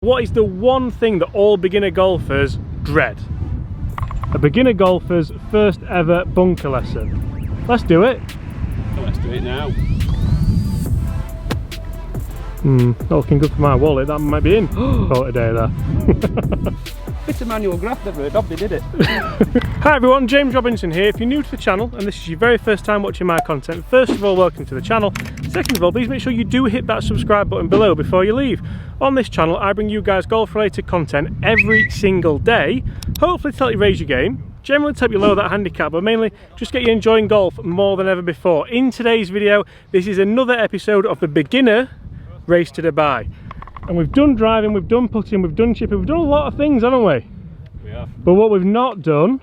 What is the one thing that all beginner golfers dread? A beginner golfer's first ever bunker lesson. Let's do it. Well, let's do it now. Not looking good for my wallet. That might be in for today there. Bit of manual graph, never heard of, they did it. Hi everyone, James Robinson here. If you're new to the channel and this is your very first time watching my content, first of all, welcome to the channel. Second of all, please make sure you do hit that subscribe button below before you leave. On this channel, I bring you guys golf related content every single day, hopefully to help you raise your game, generally to help you lower that handicap, but mainly just get you enjoying golf more than ever before. In today's video, this is another episode of the beginner race to Dubai. And we've done driving, we've done putting, we've done chipping, we've done a lot of things, haven't we? We have. But what we've not done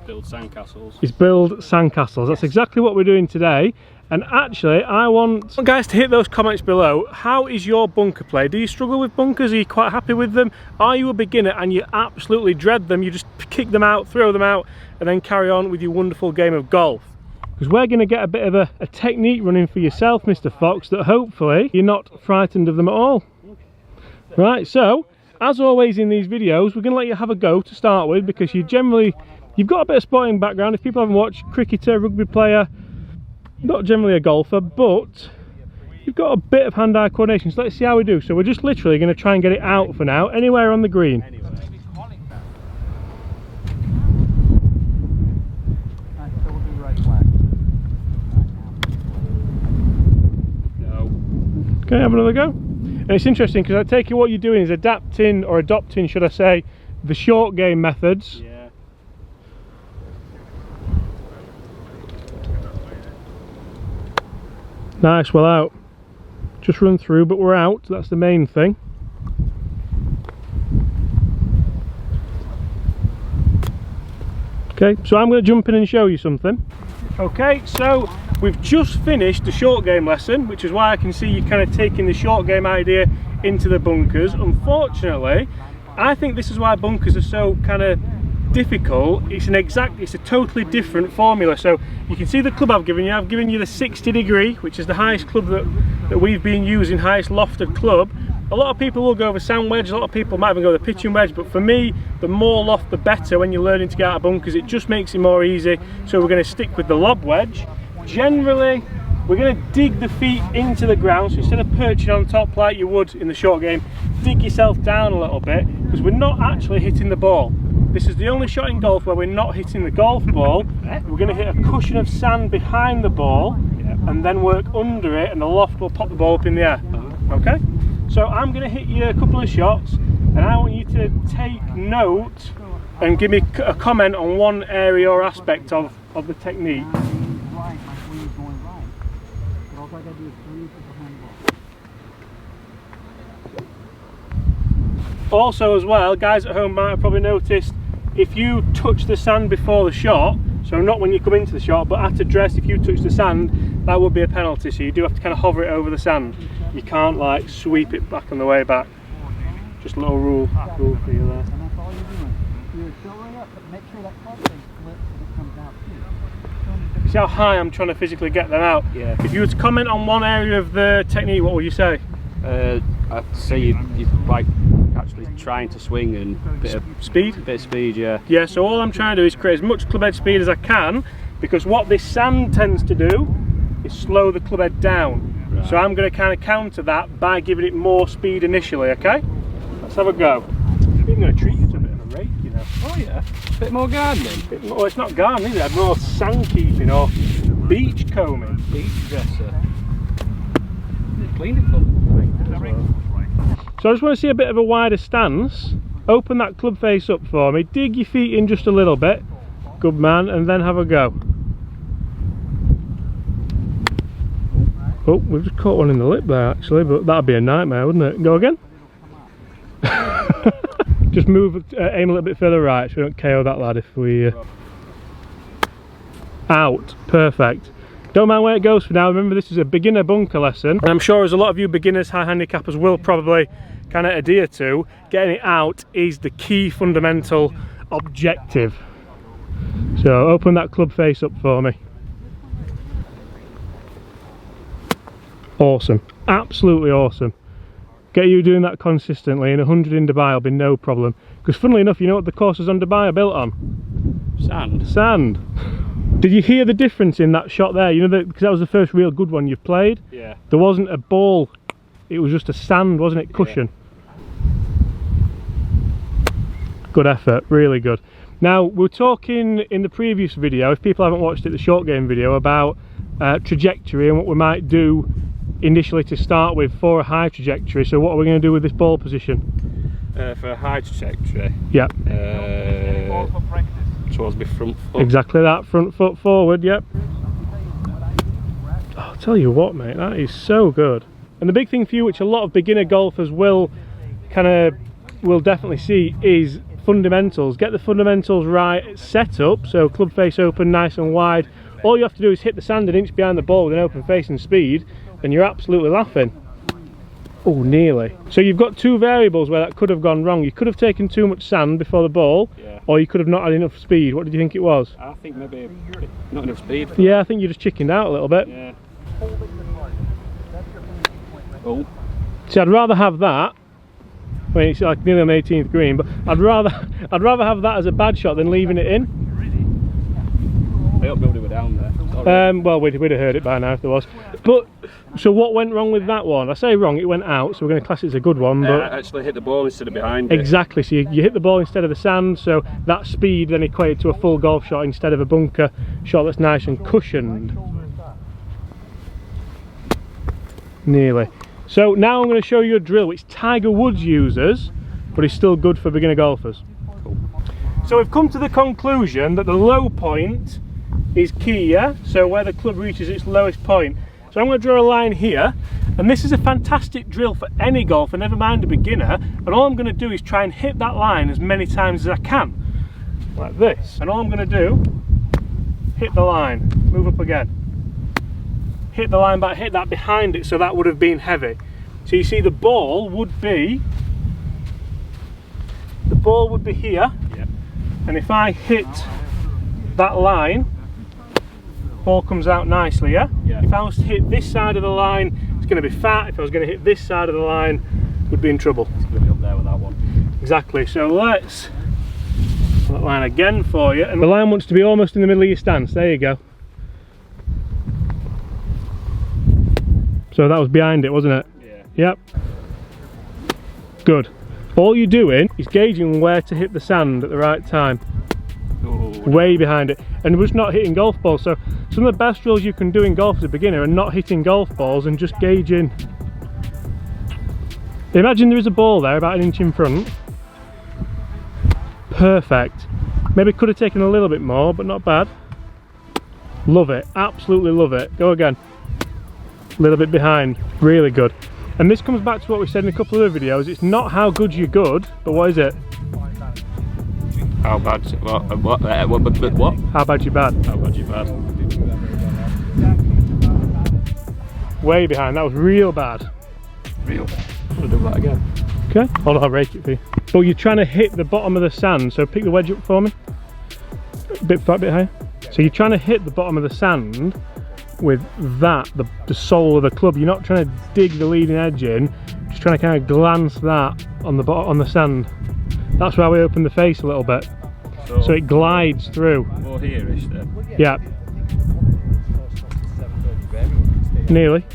Build sandcastles. is build sandcastles. That's exactly what we're doing today. And actually, I want guys to hit those comments below. How is your bunker play? Do you struggle with bunkers? Are you quite happy with them? Are you a beginner and you absolutely dread them? You just kick them out, throw them out, and then carry on with your wonderful game of golf? Because we're going to get a bit of a technique running for yourself, Mr. Fox, that hopefully you're not frightened of them at all. Right, so as always in these videos, we're going to let you have a go to start with, because you've got a bit of sporting background. If people haven't watched, cricketer, rugby player, not generally a golfer, but you've got a bit of hand-eye coordination. So let's see how we do. So we're just literally going to try and get it out for now, anywhere on the green. Okay, have another go. And it's interesting because I take it what you're doing is adapting, or adopting should I say, the short game methods. Yeah. Nice, well out. Just run through, but we're out, that's the main thing. Okay, so I'm going to jump in and show you something. Okay, so we've just finished the short game lesson, which is why I can see you kind of taking the short game idea into the bunkers. Unfortunately, I think this is why bunkers are so kind of difficult. It's a totally different formula. So you can see the club I've given you the 60 degree, which is the highest club that we've been using, highest lofted club. A lot of people will go with sand wedge, a lot of people might even go with a pitching wedge, but for me, the more loft the better when you're learning to get out of bunkers. It just makes it more easy. So we're going to stick with the lob wedge. Generally, we're going to dig the feet into the ground, so instead of perching on top like you would in the short game, dig yourself down a little bit, because we're not actually hitting the ball. This is the only shot in golf where we're not hitting the golf ball. We're going to hit a cushion of sand behind the ball, and then work under it, and the loft will pop the ball up in the air. Okay? So I'm going to hit you a couple of shots, and I want you to take note and give me a comment on one area or aspect of the technique. Also as well, guys at home might have probably noticed, if you touch the sand before the shot, so not when you come into the shot, but at address, if you touch the sand, that would be a penalty. So you do have to kind of hover it over the sand. You can't like sweep it back on the way back. Just a little rule for you there. See how high I'm trying to physically get them out? Yeah. If you were to comment on one area of the technique, what would you say? I'd say you're like actually trying to swing and bit of speed, yeah. Yeah, so all I'm trying to do is create as much club head speed as I can, because what this sand tends to do is slow the club head down. Right. So I'm going to kind of counter that by giving it more speed initially, okay? Let's have a go. I'm even going to treat you to a bit of a rake, you know. Oh yeah, bit more gardening. Well, it's not gardening, it's more sand keeping or beach combing. Beach dresser. Cleaned it up. So I just want to see a bit of a wider stance. Open that club face up for me, dig your feet in just a little bit, good man, and then have a go. Oh, we've just caught one in the lip there actually, but that'd be a nightmare, wouldn't it? Go again. Just move, aim a little bit further right so we don't KO that lad if we... Out, perfect. Don't mind where it goes for now. Remember, this is a beginner bunker lesson, and I'm sure as a lot of you beginners, high handicappers will probably kind of adhere to, getting it out is the key fundamental objective. So open that club face up for me. Awesome, absolutely awesome. Get you doing that consistently, and 100 in Dubai will be no problem. Because funnily enough, you know what the courses on Dubai are built on? Sand. Sand. Did you hear the difference in that shot there? You know, because that was the first real good one you've played? Yeah. There wasn't a ball, it was just a sand, wasn't it? Cushion. Yeah. Good effort, really good. Now, we were talking in the previous video, if people haven't watched it, the short game video, about trajectory and what we might do initially to start with for a high trajectory. So what are we going to do with this ball position? For a high trajectory, Yeah. Towards my front foot. Exactly that, front foot forward, yep. Oh, I'll tell you what, mate, that is so good. And the big thing for you, which a lot of beginner golfers will definitely see, is fundamentals. Get the fundamentals right, set up, so club face open, nice and wide. All you have to do is hit the sand an inch behind the ball with an open face and speed, and you're absolutely laughing. Oh, nearly. So you've got two variables where that could have gone wrong. You could have taken too much sand before the ball, yeah, or you could have not had enough speed. What did you think it was? I think maybe not enough speed. Yeah, I think you just chickened out a little bit. Yeah. Oh. See, I'd rather have that. I mean, it's like nearly on the 18th green, but I'd rather have that as a bad shot than leaving it in. I hope nobody were down there. Well, we'd have heard it by now if there was. But so what went wrong with that one? I say wrong, it went out, so we're going to class it as a good one. But I actually hit the ball instead of behind it. Exactly. So you hit the ball instead of the sand, so that speed then equated to a full golf shot instead of a bunker shot that's nice and cushioned. Nearly. So now I'm going to show you a drill which Tiger Woods uses, but is still good for beginner golfers. Cool. So we've come to the conclusion that the low point is key, yeah? So where the club reaches its lowest point. So I'm going to draw a line here, and this is a fantastic drill for any golfer, never mind a beginner, and all I'm going to do is try and hit that line as many times as I can, like this. And all I'm going to do, hit the line, move up again, hit the line back, hit that behind it, so that would have been heavy. So you see the ball would be here, Yep. and if I hit that line, ball comes out nicely, yeah? Yeah. If I was to hit this side of the line, it's going to be fat. If I was going to hit this side of the line, would be in trouble. It's going to be up there with that one. Exactly. So let's pull that line again for you. And the line wants to be almost in the middle of your stance. There you go. So that was behind it, wasn't it? Yeah. Yep. Good. All you're doing is gauging where to hit the sand at the right time. Ooh. Way behind it, and we're just not hitting golf balls. So some of the best drills you can do in golf as a beginner are not hitting golf balls and just gauging. Imagine there is a ball there about an inch in front. Perfect. Maybe could have taken a little bit more, but not bad. Love it, absolutely love it. Go again. A little bit behind, really good. And this comes back to what we said in a couple of other videos. It's not how good you're good, but what is it? How bad? What? How bad you bad? How bad you bad? Way behind, that was real bad. Real bad. I'm going to do that again. Okay, hold on, I'll rake it for you. But you're trying to hit the bottom of the sand, so pick the wedge up for me. A bit higher. So you're trying to hit the bottom of the sand with that, the sole of the club. You're not trying to dig the leading edge in, just trying to kind of glance that on the sand. That's why we open the face a little bit, so it glides through. More here-ish then. Yeah. Nearly.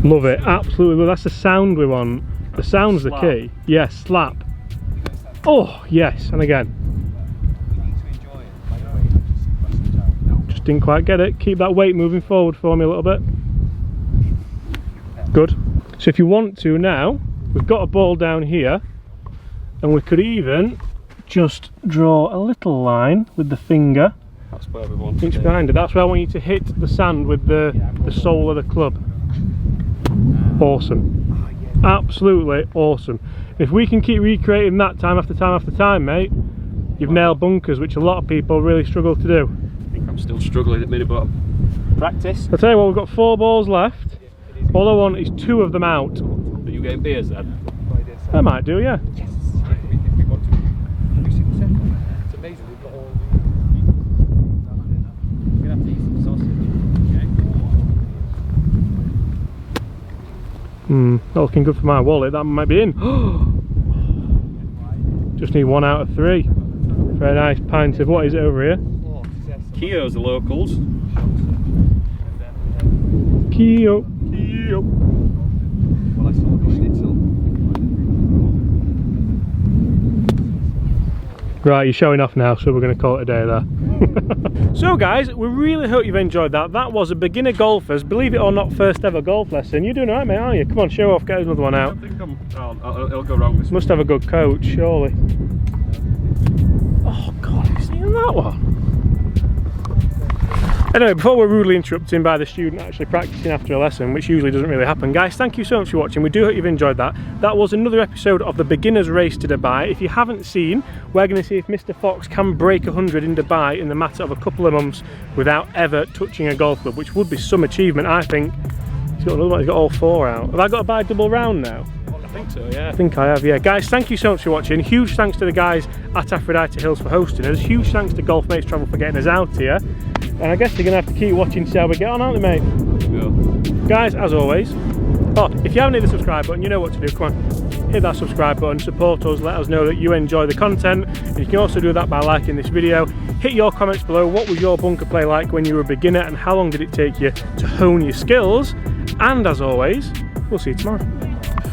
Love it, absolutely. That's the sound we want. The sound's the key. Yes, slap. Oh, yes, and again. Just didn't quite get it. Keep that weight moving forward for me a little bit. Good. So if you want to now, we've got a ball down here, and we could even just draw a little line with the finger. That's where we want Inch to behind it. That's where I want you to hit the sand with the sole of the club. Awesome. Absolutely awesome. If we can keep recreating that time after time after time, mate, you've nailed bunkers, which a lot of people really struggle to do. I think I'm still struggling at the minute, but practice. I'll tell you what, we've got 4 balls left. All I want is 2 of them out. Are you getting beers then? I might do, yeah. It's amazing. We've got all. We're gonna have to eat some sausage. Not looking good for my wallet. That might be in. Just need 1 out of 3 for a nice pint of, what is it over here? Keogh's the locals. Keogh. Well, I saw the schnitzel. Right, you're showing off now, so we're going to call it a day there. So guys, we really hope you've enjoyed that. That was a beginner golfer's, believe it or not, first ever golf lesson. You're doing alright, mate, aren't you? Come on, show off, get another one out. I think it'll go wrong this Must have a good coach, surely. Oh god, have you seen that one? Anyway, before we're rudely interrupted by the student actually practicing after a lesson, which usually doesn't really happen, guys, thank you so much for watching. We do hope you've enjoyed that. That was another episode of the Beginner's Race to Dubai. If you haven't seen, we're going to see if Mr. Fox can break 100 in Dubai in the matter of a couple of months without ever touching a golf club, which would be some achievement, I think. He's got another one, he's got all 4 out. Have I got to buy a double round now? I think so, yeah. I think I have, yeah. Guys, thank you so much for watching. Huge thanks to the guys at Aphrodite Hills for hosting us. Huge thanks to Golf Mates Travel for getting us out here. And I guess you're going to have to keep watching to see how we get on, aren't they, mate? Yeah. Guys, as always, if you haven't hit the subscribe button, you know what to do. Come on, hit that subscribe button, support us, let us know that you enjoy the content. And you can also do that by liking this video. Hit your comments below. What was your bunker play like when you were a beginner, and how long did it take you to hone your skills? And as always, we'll see you tomorrow.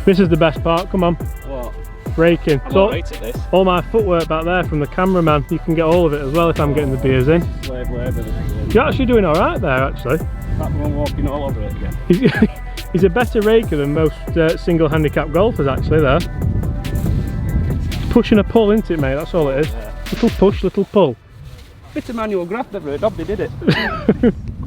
This is the best part, come on. What? Raking. I'm So, alright at this. all my footwork back there from the cameraman, you can get all of it as well if I'm getting the beers in. Slave labour. You're actually doing alright there, actually. That one walking all over it again. He's a better raker than most single handicap golfers, actually, there. Push and a pull, isn't it, mate? That's all it is. Yeah. Little push, little pull. Bit of manual graft, never heard of, they did it.